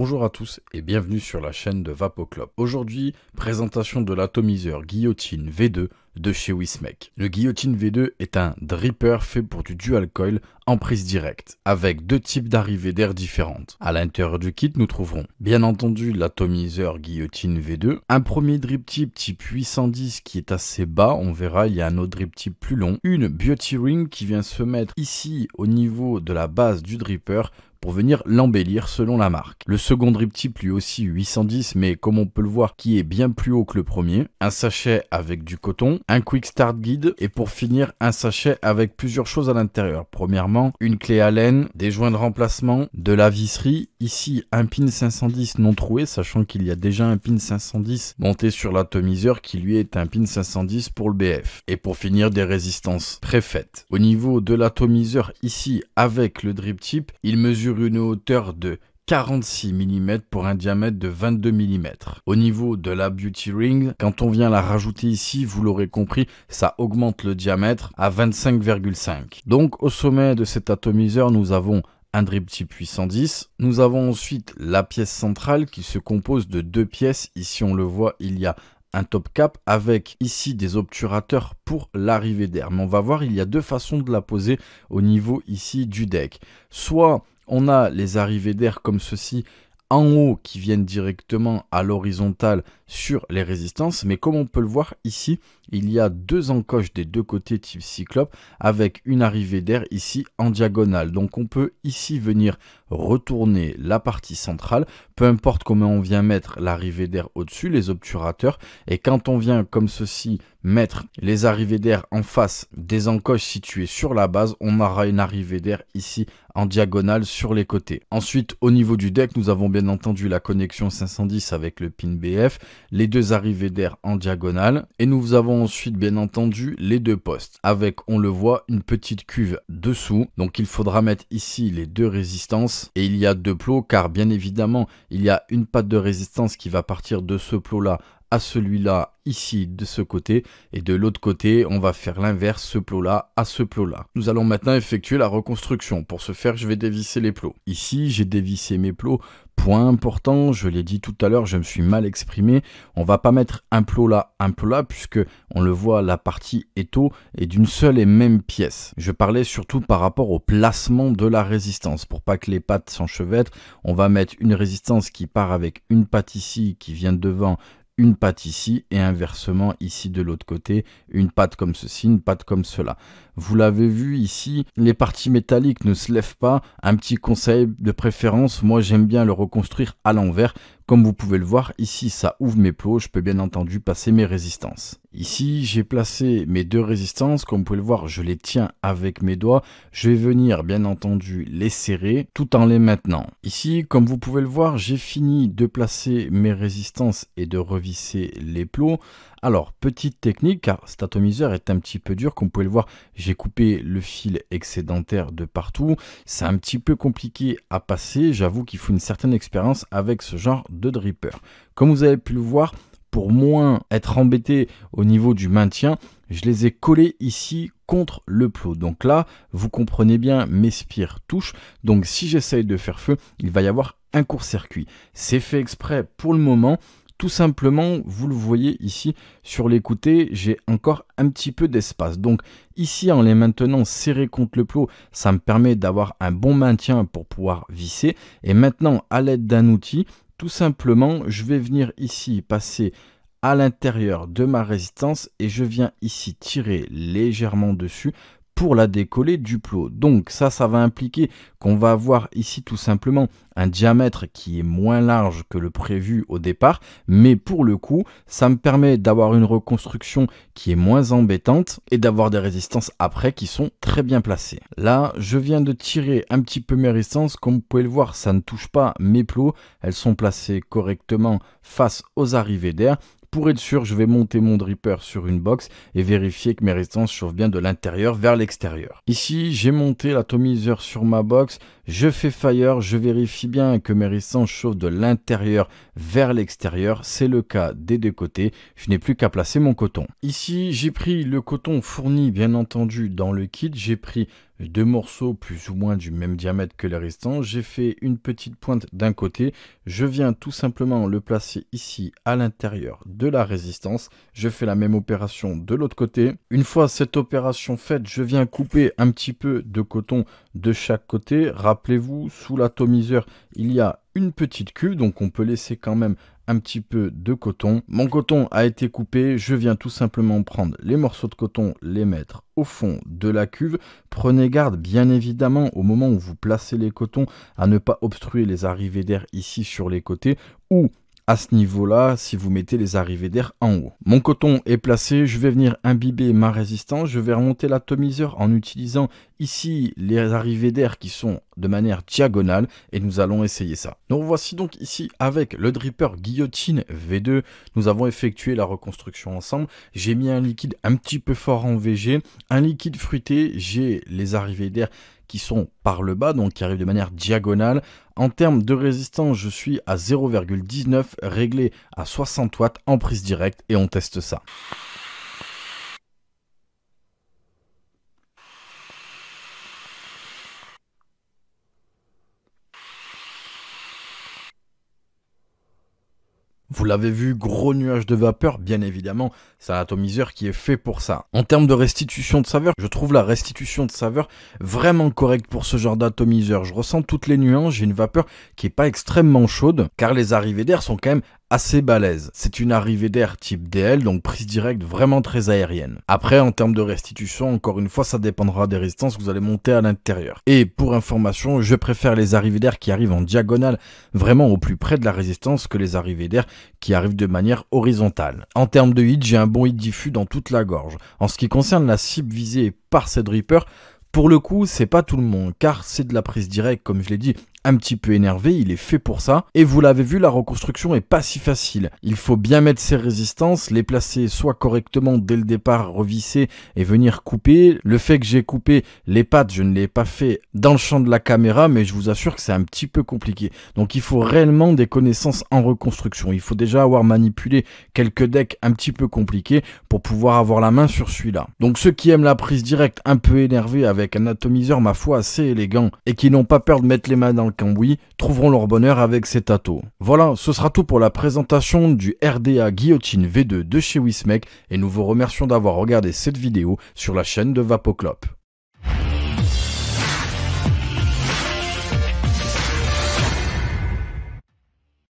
Bonjour à tous et bienvenue sur la chaîne de VapoClub. Aujourd'hui, présentation de l'atomiseur Guillotine V2 de chez Wismec. Le Guillotine V2 est un dripper fait pour du dual coil en prise directe, avec deux types d'arrivées d'air différentes. À l'intérieur du kit, nous trouverons bien entendu l'atomiseur Guillotine V2, un premier drip tip type 810 qui est assez bas, on verra il y a un autre drip tip plus long, une beauty ring qui vient se mettre ici au niveau de la base du dripper pour venir l'embellir selon la marque. Le second drip tip lui aussi 810 mais comme on peut le voir qui est bien plus haut que le premier. Un sachet avec du coton, un quick start guide et pour finir un sachet avec plusieurs choses à l'intérieur. Premièrement une clé Allen, des joints de remplacement, de la visserie, ici un pin 510 non troué sachant qu'il y a déjà un pin 510 monté sur l'atomiseur qui lui est un pin 510 pour le BF. Et pour finir des résistances préfaites. Au niveau de l'atomiseur ici avec le drip tip, il mesure une hauteur de 46 mm pour un diamètre de 22 mm. Au niveau de la beauty ring, quand on vient la rajouter ici, vous l'aurez compris, ça augmente le diamètre à 25,5. Donc au sommet de cet atomiseur, nous avons un drip tip 810. Nous avons ensuite la pièce centrale qui se compose de deux pièces. Ici on le voit, il y a un top cap avec ici des obturateurs pour l'arrivée d'air. Mais on va voir, il y a deux façons de la poser au niveau ici du deck. Soit on a les arrivées d'air comme ceci en haut qui viennent directement à l'horizontale sur les résistances. Mais comme on peut le voir ici, il y a deux encoches des deux côtés type cyclope avec une arrivée d'air ici en diagonale. Donc on peut ici venir retourner la partie centrale, peu importe comment on vient mettre l'arrivée d'air au-dessus, les obturateurs. Et quand on vient comme ceci mettre les arrivées d'air en face des encoches situées sur la base, on aura une arrivée d'air ici en diagonale sur les côtés. Ensuite, au niveau du deck, nous avons bien entendu la connexion 510 avec le pin BF, les deux arrivées d'air en diagonale, et nous avons ensuite bien entendu les deux postes, avec, on le voit, une petite cuve dessous. Donc il faudra mettre ici les deux résistances, et il y a deux plots, car bien évidemment, il y a une patte de résistance qui va partir de ce plot-là à celui-là ici de ce côté et de l'autre côté on va faire l'inverse, ce plot là à ce plot là. Nous allons maintenant effectuer la reconstruction. Pour ce faire je vais dévisser les plots. Ici j'ai dévissé mes plots. Point important, je l'ai dit tout à l'heure, je me suis mal exprimé, on va pas mettre un plot là puisque on le voit, la partie étau est d'une seule et même pièce. Je parlais surtout par rapport au placement de la résistance pour pas que les pattes s'enchevêtrent. On va mettre une résistance qui part avec une patte ici qui vient devant, une patte ici et inversement ici de l'autre côté, une patte comme ceci, une patte comme cela. Vous l'avez vu ici, les parties métalliques ne se lèvent pas. Un petit conseil de préférence, moi j'aime bien le reconstruire à l'envers. Comme vous pouvez le voir, ici ça ouvre mes plots, je peux bien entendu passer mes résistances. Ici j'ai placé mes deux résistances, comme vous pouvez le voir, je les tiens avec mes doigts. Je vais venir bien entendu les serrer tout en les maintenant. Ici, comme vous pouvez le voir, j'ai fini de placer mes résistances et de revisser les plots. Alors, petite technique, car cet atomiseur est un petit peu dur, comme vous pouvez le voir, j'ai coupé le fil excédentaire de partout. C'est un petit peu compliqué à passer, j'avoue qu'il faut une certaine expérience avec ce genre de dripper. Comme vous avez pu le voir, pour moins être embêté au niveau du maintien, je les ai collés ici contre le plot. Donc là, vous comprenez bien, mes spires touchent. Donc si j'essaye de faire feu, il va y avoir un court-circuit. C'est fait exprès pour le moment. Tout simplement, vous le voyez ici, sur les côtés, j'ai encore un petit peu d'espace. Donc ici, en les maintenant serrés contre le plot, ça me permet d'avoir un bon maintien pour pouvoir visser. Et maintenant, à l'aide d'un outil, tout simplement, je vais venir ici passer à l'intérieur de ma résistance et je viens ici tirer légèrement dessus pour la décoller du plot. Donc ça va impliquer qu'on va avoir ici tout simplement un diamètre qui est moins large que le prévu au départ, mais pour le coup, ça me permet d'avoir une reconstruction qui est moins embêtante et d'avoir des résistances après qui sont très bien placées. Là, je viens de tirer un petit peu mes résistances, comme vous pouvez le voir, ça ne touche pas mes plots, elles sont placées correctement face aux arrivées d'air. Pour être sûr, je vais monter mon dripper sur une box et vérifier que mes résistances chauffent bien de l'intérieur vers l'extérieur. Ici, j'ai monté l'atomiseur sur ma box. je fais fire, je vérifie bien que mes résistances chauffent de l'intérieur vers l'extérieur. C'est le cas des deux côtés. Je n'ai plus qu'à placer mon coton. Ici, j'ai pris le coton fourni, bien entendu, dans le kit. J'ai pris 2 morceaux plus ou moins du même diamètre que les restants. J'ai fait une petite pointe d'un côté. Je viens tout simplement le placer ici à l'intérieur de la résistance. Je fais la même opération de l'autre côté. Une fois cette opération faite, je viens couper un petit peu de coton de chaque côté. Rappelez-vous, sous l'atomiseur, il y a une petite cuve, donc on peut laisser quand même un petit peu de coton. Mon coton a été coupé, je viens tout simplement prendre les morceaux de coton, les mettre au fond de la cuve. Prenez garde bien évidemment au moment où vous placez les cotons à ne pas obstruer les arrivées d'air ici sur les côtés ou à ce niveau-là si vous mettez les arrivées d'air en haut. Mon coton est placé, je vais venir imbiber ma résistance, je vais remonter l'atomiseur en utilisant ici les arrivées d'air qui sont de manière diagonale et nous allons essayer ça. Donc voici donc ici avec le dripper Guillotine V2, nous avons effectué la reconstruction ensemble. J'ai mis un liquide un petit peu fort en VG, un liquide fruité, j'ai les arrivées d'air qui sont par le bas, donc qui arrivent de manière diagonale. En termes de résistance, je suis à 0,19 réglé à 60 watts en prise directe et on teste ça. Vous l'avez vu, gros nuage de vapeur, bien évidemment, c'est un atomiseur qui est fait pour ça. En termes de restitution de saveur, je trouve la restitution de saveur vraiment correcte pour ce genre d'atomiseur. Je ressens toutes les nuances, j'ai une vapeur qui n'est pas extrêmement chaude, car les arrivées d'air sont quand même assez balèze. C'est une arrivée d'air type DL, donc prise directe vraiment très aérienne. Après, en termes de restitution, encore une fois, ça dépendra des résistances que vous allez monter à l'intérieur. Et pour information, je préfère les arrivées d'air qui arrivent en diagonale, vraiment au plus près de la résistance, que les arrivées d'air qui arrivent de manière horizontale. En termes de hit, j'ai un bon hit diffus dans toute la gorge. En ce qui concerne la cible visée par cette dripper, pour le coup, c'est pas tout le monde, car c'est de la prise directe, comme je l'ai dit, un petit peu énervé, il est fait pour ça. Et vous l'avez vu, la reconstruction est pas si facile. Il faut bien mettre ses résistances, les placer soit correctement dès le départ, revisser et venir couper. Le fait que j'ai coupé les pattes, je ne l'ai pas fait dans le champ de la caméra, mais je vous assure que c'est un petit peu compliqué. Donc il faut réellement des connaissances en reconstruction. Il faut déjà avoir manipulé quelques decks un petit peu compliqués pour pouvoir avoir la main sur celui-là. Donc ceux qui aiment la prise directe un peu énervée avec un atomiseur, ma foi, assez élégant et qui n'ont pas peur de mettre les mains dans le cambouis, trouveront leur bonheur avec cet ato. Voilà, ce sera tout pour la présentation du RDA Guillotine V2 de chez Wismec et nous vous remercions d'avoir regardé cette vidéo sur la chaîne de Vapoclop.